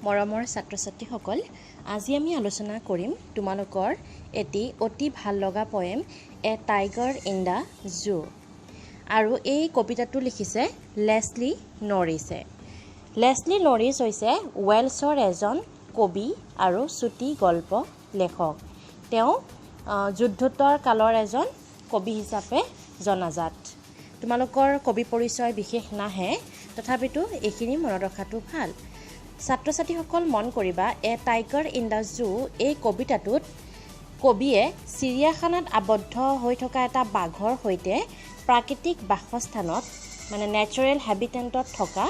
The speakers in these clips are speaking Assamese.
মৰমৰ ছাত্ৰ-ছাত্ৰীসকল, আজি আমি আলোচনা কৰিম তোমালোকৰ এটি অতি ভাল লগা poem a tiger in the zoo. আৰু এই কবিতাটো লিখিছে লেছলি নৰিছে। লেছলি নৰিছ হৈছে ৱেলছৰ এজন কবি আৰু চুটি গল্প লেখক। তেওঁ যুদ্ধোত্তৰ কালৰ এজন কবি হিচাপে জনাজাত। তোমালোকৰ কবি পৰিচয় বিশেষ নাহে, তথাপিতো এইখিনি মনত ৰখাটো ভাল। ছাত্ৰ-ছাত্ৰীসকল মন কৰিবা, a tiger in the zoo এই কবিতাটোত কবিয়ে চিৰিয়াখানাত আবদ্ধ হৈ থকা এটা বাঘৰ সৈতে প্ৰাকৃতিক বাসস্থানত মানে নেচাৰেল হেবিটেণ্টত থকা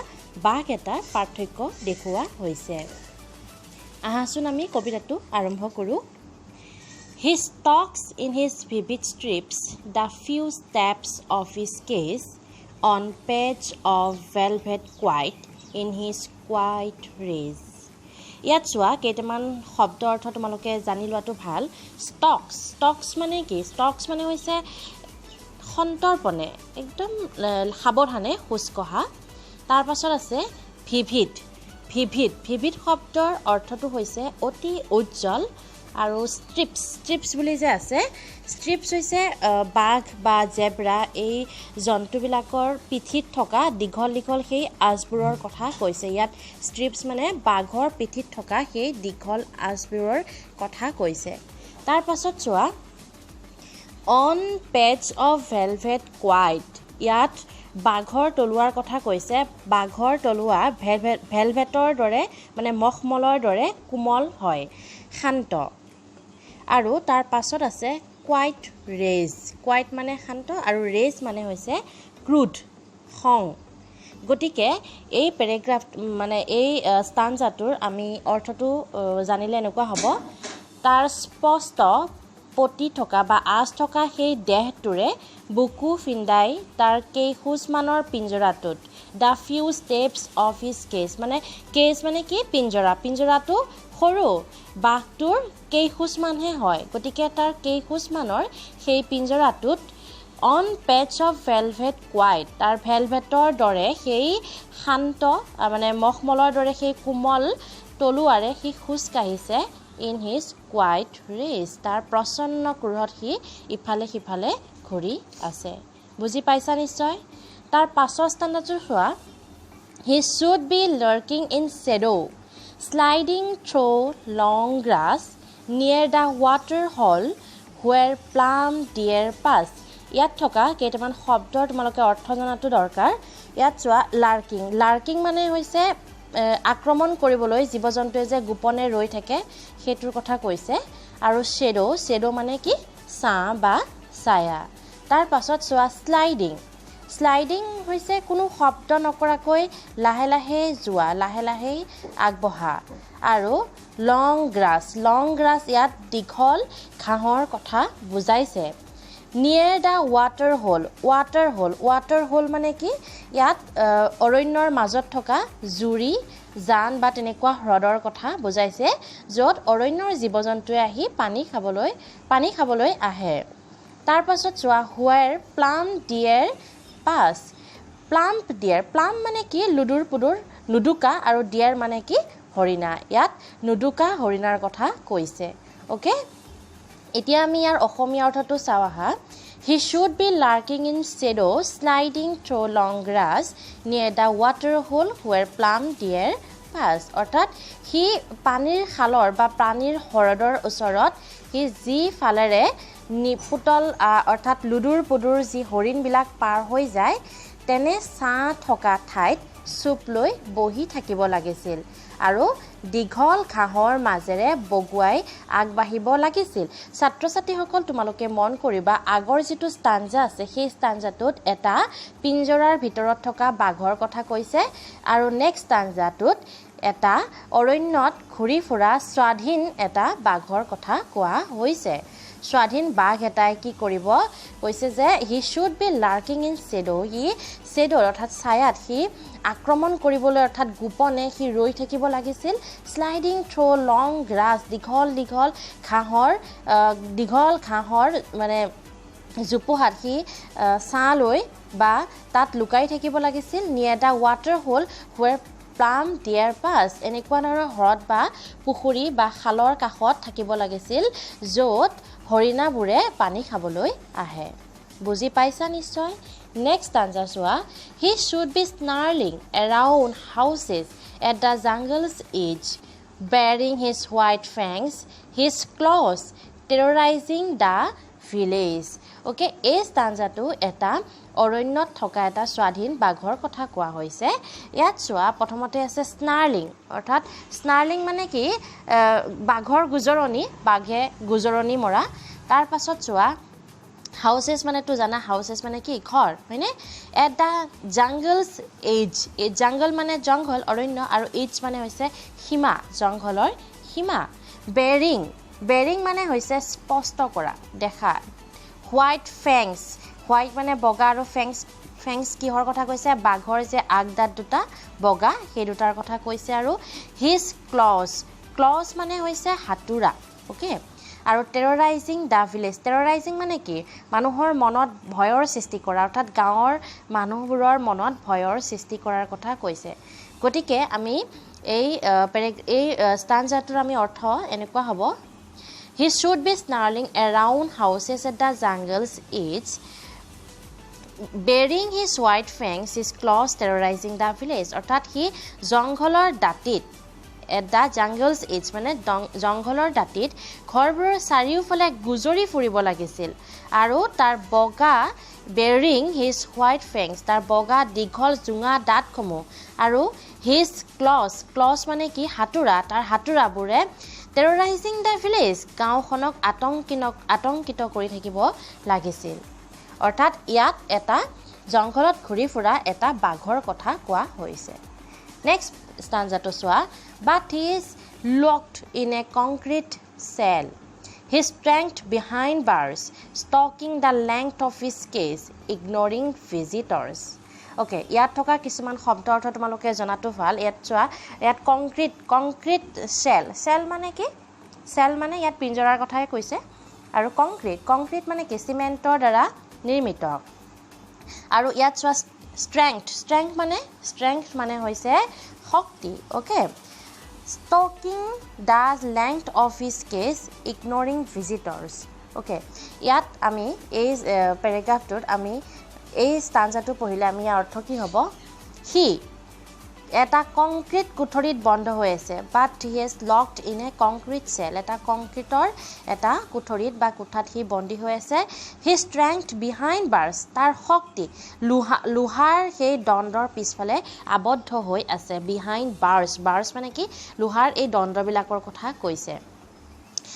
বাঘ এটাৰ পাৰ্থক্য দেখুওৱা হৈছে। আহাচোন আমি কবিতাটো আৰম্ভ কৰোঁ। He stalks in his vivid strips the few steps of his case on page of velvet quiet in his quiet race. ইয়াত চোৱা কেইটামান শব্দ অৰ্থ তোমালোকে জানি লোৱাটো ভাল। ষ্টক্স মানে কি? ষ্টক্স মানে হৈছে সন্তৰ্পণে একদম সাৱধানে খোজ কঢ়া। তাৰ পাছত আছে ভিভিড শব্দৰ অৰ্থটো হৈছে অতি উজ্জ্বল। আৰু ষ্ট্ৰিপছ বুলি যে আছে, ষ্ট্ৰিপছ হৈছে বাঘ বা জেব্ৰা এই জন্তুবিলাকৰ পিঠিত থকা দীঘল সেই আঁচবোৰৰ কথা কৈছে। ইয়াত ষ্ট্ৰিপছ মানে বাঘৰ পিঠিত থকা সেই দীঘল আঁচবোৰৰ কথা কৈছে। তাৰ পাছত চোৱা on page of velvet quiet, ইয়াত বাঘৰ তলুৱাৰ কথা কৈছে। বাঘৰ তলুৱা ভেলভেটৰ দৰে মানে মখমলৰ দৰে কোমল হয়, শান্ত। আৰু তাৰ পাছত আছে কোৱাইট ৰেজ। কোৱাইট মানে শান্ত আৰু ৰেজ মানে হৈছে ক্ৰোধ, খং। গতিকে এই পেৰেগ্ৰাফ মানে এই ষ্টানজাটোৰ আমি অৰ্থটো জানিলে এনেকুৱা হ'ব, তাৰ স্পষ্ট পতি থকা বা আঁচ থকা সেই দেহটোৰে বুকু ফিন্দাই তাৰ কেইখোজমানৰ পিঞ্জৰাটোত the few steps of his cage মানে কি? পিঞ্জৰাটো সৰু, বাঘটোৰ কেইখোজমানহে হয়। গতিকে তাৰ কেইখোজমানৰ সেই পিঞ্জৰাটোত on page of velvet quiet, তাৰ ভেলভেটৰ দৰে সেই শান্ত মানে মখমলৰ দৰে সেই কোমল তলুৱাৰে সি খোজ কাঢ়িছে ইন হিজ কোৱাইট ৰেচ, তাৰ প্ৰচন্ন ক্ৰোধত সি ইফালে সিফালে ঘূৰি আছে। বুজি পাইছা নিশ্চয়? তাৰ পাছৰ ষ্টাণ্ডাৰটো চোৱা, he should be lurking in shadow sliding through long grass near the water hole where plum deer pass. ইয়াত থকা কেইটামান শব্দৰ তোমালোকে অৰ্থ জনাটো দৰকাৰ। ইয়াত চোৱা লাৰ্কিং মানে হৈছে আক্ৰমণ কৰিবলৈ জীৱ জন্তুৱে যে গোপনে ৰৈ থাকে সেইটোৰ কথা কৈছে। আৰু শ্বেডো মানে কি? ছাঁ বা ছায়া। তাৰ পাছত চোৱা শ্লাইডিং হৈছে কোনো শব্দ নকৰাকৈ লাহে যোৱা, লাহে আগবঢ়া। আৰু লং গ্ৰাছ ইয়াত দীঘল ঘাঁহৰ কথা বুজাইছে। নিয়েৰ দ্য ৱাটাৰ হোল মানে কি? ইয়াত অৰণ্যৰ মাজত থকা জুৰি, জান বা তেনেকুৱা হ্ৰদৰ কথা বুজাইছে, য'ত অৰণ্যৰ জীৱ জন্তুৱে আহি পানী খাবলৈ আহে। তাৰ পাছত চোৱা where plump deer pass. Plump মানে কি? লুডুকা আৰু ডিয়েৰ মানে কি? হৰিণা। ইয়াত নুডুকা হৰিণাৰ কথা কৈছে। অ'কে, এতিয়া আমি ইয়াৰ অসমীয়া অৰ্থটো চাওঁ আহা। He should be lurking in shadow sliding through long grass near the water hole where plump deer pass. অৰ্থাৎ সি পানীৰ খালৰ বা পানীৰ হ্ৰদৰ ওচৰত সি যি ফালেৰে নিপুতল অৰ্থাৎ লুডুৰ যি হৰিণবিলাক পাৰ হৈ যায় তেনে ছাঁ থকা ঠাইত চুপ লৈ বহি থাকিব লাগিছিল আৰু দীঘল ঘাঁহৰ মাজেৰে বগুৱাই আগবাঢ়িব লাগিছিল। ছাত্ৰ-ছাত্ৰীসকল তোমালোকে মন কৰিবা, আগৰ যিটো ষ্টানজা আছে সেই ষ্টানজাটোত এটা পিঞ্জৰাৰ ভিতৰত থকা বাঘৰ কথা কৈছে আৰু নেক্সট ষ্টানজাটোত এটা অৰণ্যত ঘূৰি ফুৰা স্বাধীন এটা বাঘৰ কথা কোৱা হৈছে। স্বাধীন বাঘ এটাই কি কৰিব কৈছে যে he should be lurking in shadow, সি শ্বেডো অৰ্থাৎ ছায়াত সি আক্ৰমণ কৰিবলৈ অৰ্থাৎ গোপনে সি ৰৈ থাকিব লাগিছিল। শ্লাইডিং থ্ৰু লং গ্ৰাছ, দীঘল ঘাঁহৰ মানে জোপোহাত সি ছাঁ লৈ বা তাত লুকাই থাকিব লাগিছিল। Near the water hole where plump deer pass এনেকুৱা ধৰণৰ হ্ৰদ বা পুখুৰী বা খালৰ কাষত থাকিব লাগিছিল য'ত হৰিণাবোৰে পানী খাবলৈ আহে বুজি পাইছা নিশ্চয় নেক্সট stanza চোৱা he should be snarling around houses at the jungle's edge bearing his white fangs his claws terrorizing the village okay এই stanzaটো এটা অৰণ্যত থকা এটা স্বাধীন বাঘৰ কথা কোৱা হৈছে ইয়াত চোৱা প্ৰথমতে আছে স্নাৰ্লিং অৰ্থাৎ স্নাৰ্লিং মানে কি বাঘৰ গুজৰণি বাঘে গুজৰণি মৰা তাৰ পাছত চোৱা হাউসেস মানে তো জানা হাউসেস মানে কি ঘৰ হয়নে এট দা জংগলস এজ এই জংগল মানে জংগল অৰণ্য আৰু এজ মানে হৈছে সীমা জংগলৰ সীমা বেৰিং মানে হৈছে স্পষ্ট কৰা দেখা হোৱাইট ফেংস হোৱাইট মানে বগা আৰু ফেংস কিহৰ কথা কৈছে বাঘৰ যে আগদাঁত দুটা বগা সেই দুটাৰ কথা কৈছে আৰু হিজ ক্লজ মানে হৈছে হাতুৰা ওকে আৰু টেৰৰাইজিং দা ভিলেজ টেৰৰাইজিং মানে কি মানুহৰ মনত ভয়ৰ সৃষ্টি কৰা অৰ্থাৎ গাঁৱৰ মানুহবোৰৰ মনত ভয়ৰ সৃষ্টি কৰাৰ কথা কৈছে গতিকে আমি এই stanzaটোৰ আমি অৰ্থ এনেকুৱা হ'ব he should be snarling around houses at the jungle's edge bearing his white fangs his claws terrorizing the village অৰ্থাৎ হি জংঘলৰ দাঁতিত at the jungle's edge মানে জংঘলৰ দাঁতিত ঘৰবোৰৰ চাৰিওফালে গুজৰি ফুৰিব লাগিছিল আৰু তাৰ বগা bearing his white fangs তাৰ বগা দীঘল জোঙা দাঁতসমূহ আৰু his claws মানে কি হাতুৰা তাৰ হাতুৰাবোৰে terrorizing the village গাঁওখনক আতংকিত কৰি থাকিব লাগিছিল অৰ্থাৎ ইয়াত এটা জংঘলত ঘূৰি ফুৰা এটা বাঘৰ কথা কোৱা হৈছে নেক্সট stanzaটো চোৱা but he is locked in a concrete cell his strength behind bars stalking the length of his cage ignoring visitors okay ইয়াত থকা কিছুমান শব্দ অৰ্থ তোমালোকে জনাটো ভাল ইয়াত চোৱা ইয়াত কংক্ৰিট সেল মানে কি সেল মানে ইয়াত পিঞ্জৰাৰ কথাই কৈছে আৰু কংক্ৰিট মানে কি সিমেন্টৰ দ্বাৰা নিৰ্মিত আৰু ইয়াত চোৱা strength মানে হৈছে শক্তি okay stalking the length of his cage ignoring visitors okay ইয়াত আমি এই প্যাৰাগ্ৰাফটোত আমি এই stanzaটো পঢ়িলে আমি অৰ্থ কি হ'ব হি এটা কংক্ৰিট কুঠৰিত বন্ধ হৈ আছে but he is locked in a concrete cell এটা কংক্ৰিটৰ এটা কুঠৰিত বা কোঠাত হি বন্দী হৈ আছে his strength behind bars তাৰ শক্তি লোহাৰ সেই দণ্ডৰ পিছফালে আবদ্ধ হৈ আছে behind bars মানে কি লোহাৰ এই দণ্ডবিলাকৰ কথা কৈছে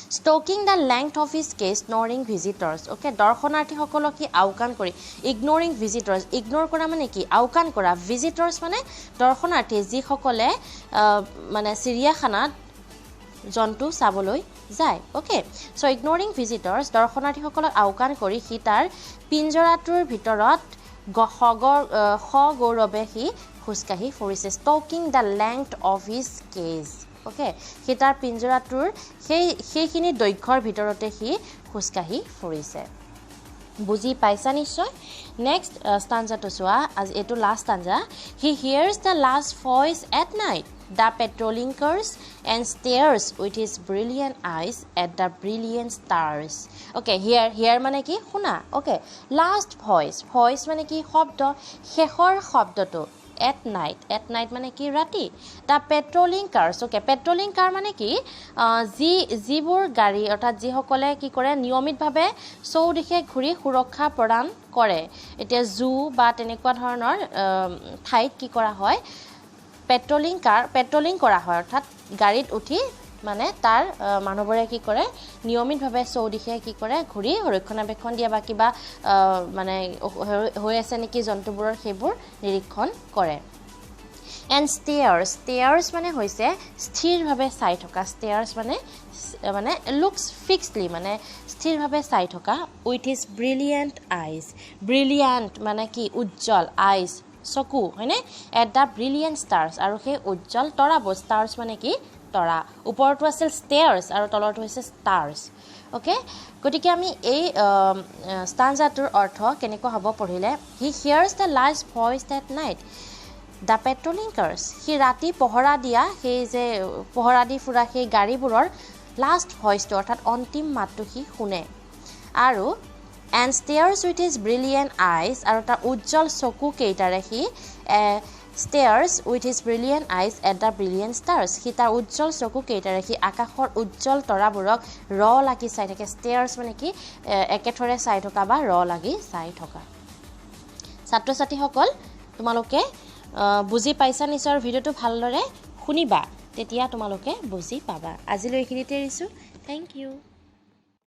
stalking the length of his cage ignoring visitors okay দৰ্শনাৰ্থীসকলক কি আওকাণ কৰি ignoring visitors ignore কৰা মানে কি আওকাণ কৰা visitors মানে দৰ্শনাৰ্থী যিসকলে মানে চিৰিয়াখানাত জন্তু চাবলৈ যায় okay so ignoring visitors দৰ্শনাৰ্থীসকলক আওকাণ কৰি হি তাৰ পিঞ্জৰাটোৰ ভিতৰত গৌৰৱে হি খুজকাঢ়ি ফুৰিছে stalking the length of his cage okay হি তাৰ পিঞ্জৰাটোৰ সেইখিনি দৈৰ্ঘ্যৰ ভিতৰতে হি খুজকাঢ়ি ফুৰিছে বুজি পাইছা নিশ্চয় নেক্সট stanzaটো চোৱা আজি এটো last stanza he hears the last voice at night the patrolling cars and stares with his brilliant eyes at the brilliant stars okay here মানে কি শুনা okay last voice মানে কি শব্দ শেষৰ শব্দটো at night মানে কি ৰাতি the patrolling cars okay patrolling car মানে কি যিবোৰ গাড়ী অৰ্থাৎ যিসকলে কি কৰে নিয়মিতভাৱে চৌদিশে ঘূৰি সুৰক্ষা প্ৰদান কৰে এতিয়া জু বা তেনেকুৱা ধৰণৰ ঠাইত কি কৰা হয় পেট্ৰলিং কৰা হয় অৰ্থাৎ গাড়ীত উঠি মানে তাৰ মানুহবোৰে কি কৰে নিয়মিতভাৱে চৌদিশে কি কৰে ঘূৰি ৰক্ষণাবেক্ষণ দিয়া বা কিবা মানে হৈ আছে নেকি জন্তুবোৰৰ সেইবোৰ নিৰীক্ষণ কৰে and stares মানে হৈছে স্থিৰভাৱে চাই থকা stares মানে looks fixedly মানে স্থিৰভাৱে চাই থকা with his brilliant eyes brilliant মানে কি উজ্জ্বল eyes চকু হয়নে at the brilliant stars আৰু সেই উজ্জ্বল তৰাবোৰ stars মানে কি তৰা ওপৰটো আছিল stairs আৰু তলৰটো হৈছে stars ওকে গতিকে আমি এই stanzaটোৰ অৰ্থ কেনেকুৱা হ'ব পঢ়িলে he hears the last voice that night the patrolling cars সি ৰাতি পহৰা দিয়া সেই যে পহৰা দি ফুৰা সেই গাড়ীবোৰৰ লাষ্ট ভইচটো অৰ্থাৎ অন্তিম মাতটো সি শুনে আৰু and stares with his brilliant eyes আৰু তাৰ উজ্জ্বল চকু কেইটাৰে সি stares with his brilliant eyes at the brilliant stars সি তাৰ উজ্জ্বল চকু কেইটাৰে সি আকাশৰ উজ্জ্বল তৰাবোৰক লাগি চাই থাকে ষ্টেয়াৰ্ছ মানে কি একেথৰে চাই থকা বা লাগি চাই থকা ছাত্ৰ ছাত্ৰীসকল তোমালোকে বুজি পাইছা নিশ্চয় ভিডিঅ'টো ভালদৰে শুনিবা তেতিয়া তোমালোকে বুজি পাবা আজিলৈ এইখিনিতে এৰিছোঁ থেংক ইউ